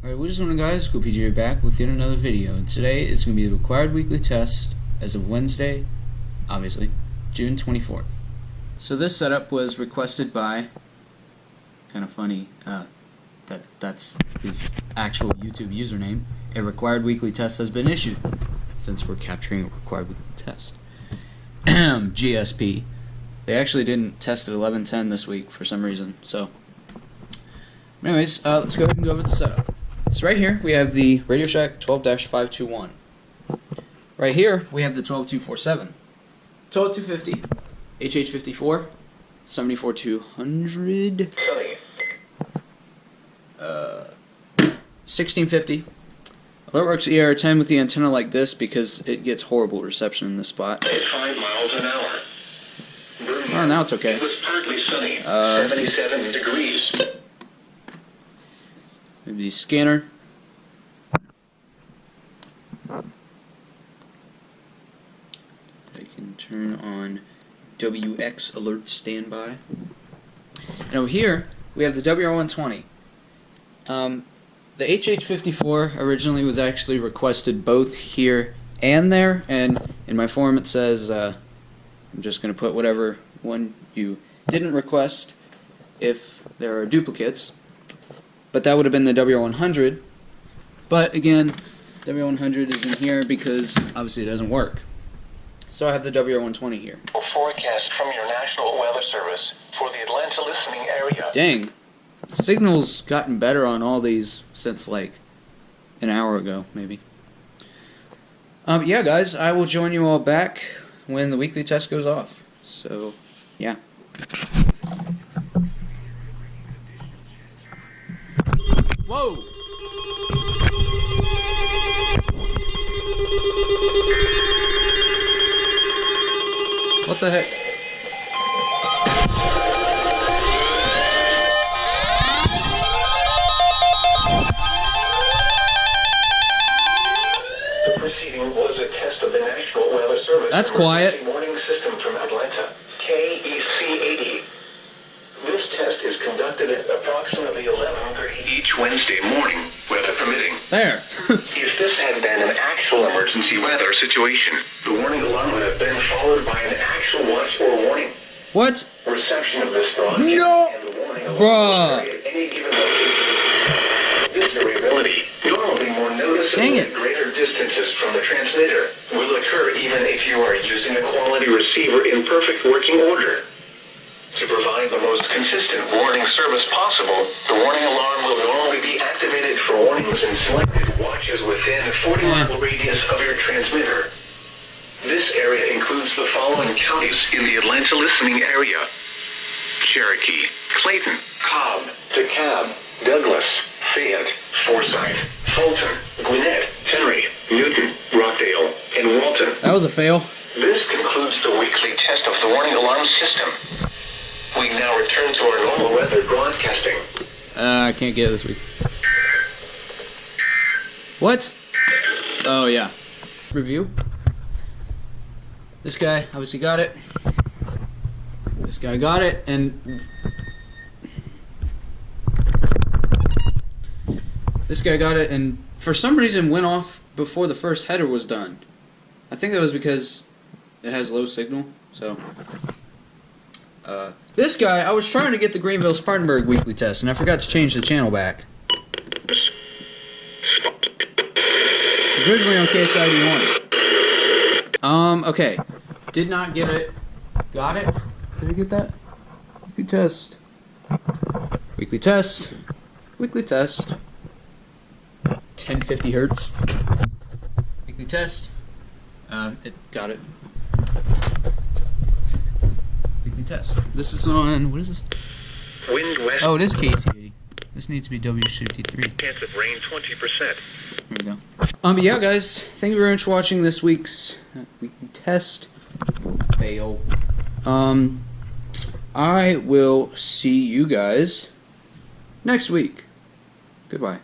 Alright, what is going on, guys? GoPJ back with yet another video, and today it's going to be the required weekly test as of Wednesday, obviously, June 24th. So this setup was requested by, kind of funny, that's his actual YouTube username. A required weekly test has been issued, since we're capturing a required weekly test. GSP. They actually didn't test at 11:10 this week for some reason, so. Anyways, let's go ahead and go over the setup. So right here we have the Radio Shack 12-521. Right here we have the 12247, 12250, HH54, 74200, 1650. Alertworks ER10 with the antenna like this because it gets horrible reception in this spot. 5 miles an hour. Oh, now it's okay. It was partly sunny. 77 degrees. Maybe the scanner. I can turn on WX alert standby. And over here we have the WR120. The HH54 originally was actually requested both here and there, and in my form it says I'm just going to put whatever one you didn't request if there are duplicates. But that would have been the WR100. But again, WR100 is in here because obviously it doesn't work. So I have the WR120 here. Forecast from your National Weather Service for the Atlanta listening area. Dang. Signal's gotten better on all these since like an hour ago, maybe. Yeah, guys, I will join you all back when the weekly test goes off. So, yeah. Whoa! What the heck? The proceeding was a test of the National Weather Service. That's quiet. Warning system from Atlanta, KEC80. This test is conducted at approximately 11:30 each Wednesday morning, weather permitting. There. If this had been an actual emergency weather situation, the warning alarm would have been followed by an actual watch or warning. What? Reception of this broadcast No! and the warning alarm Bruh. will vary at any given location. This variability, normally more noticeable Dang it. at greater distances from the transmitter, will occur even if you are using a quality receiver in perfect working order. To provide the most consistent warning service possible, the warning alarm will normally be activated for warnings in selected watches within a 40-mile radius of your transmitter. This area includes the following counties in the Atlanta listening area: Cherokee, Clayton, Cobb, DeKalb, Douglas, Fayette, Forsyth, Fulton, Gwinnett, Henry, Newton, Rockdale, and Walton. That was a fail. This concludes the weekly test of the warning alarm system. We now return to our normal weather broadcasting. I can't get it this week. What? Oh, yeah. Review. This guy obviously got it. This guy got it, and this guy got it, and for some reason went off before the first header was done. I think that was because it has low signal, so. This guy, I was trying to get the Greenville-Spartanburg weekly test, and I forgot to change the channel back. It was originally on KEC80 1. Okay. Did not get it. Got it? Did I get that? Weekly test. Weekly test. Weekly test. 1050 hertz. Weekly test. It got it. Weekly test. This is on, what is this? Wind west. Oh, it is KEC80. This needs to be W53. Chance of rain 20%. There we go. But yeah, guys, thank you very much for watching this week's weekly test. Fail. I will see you guys next week. Goodbye.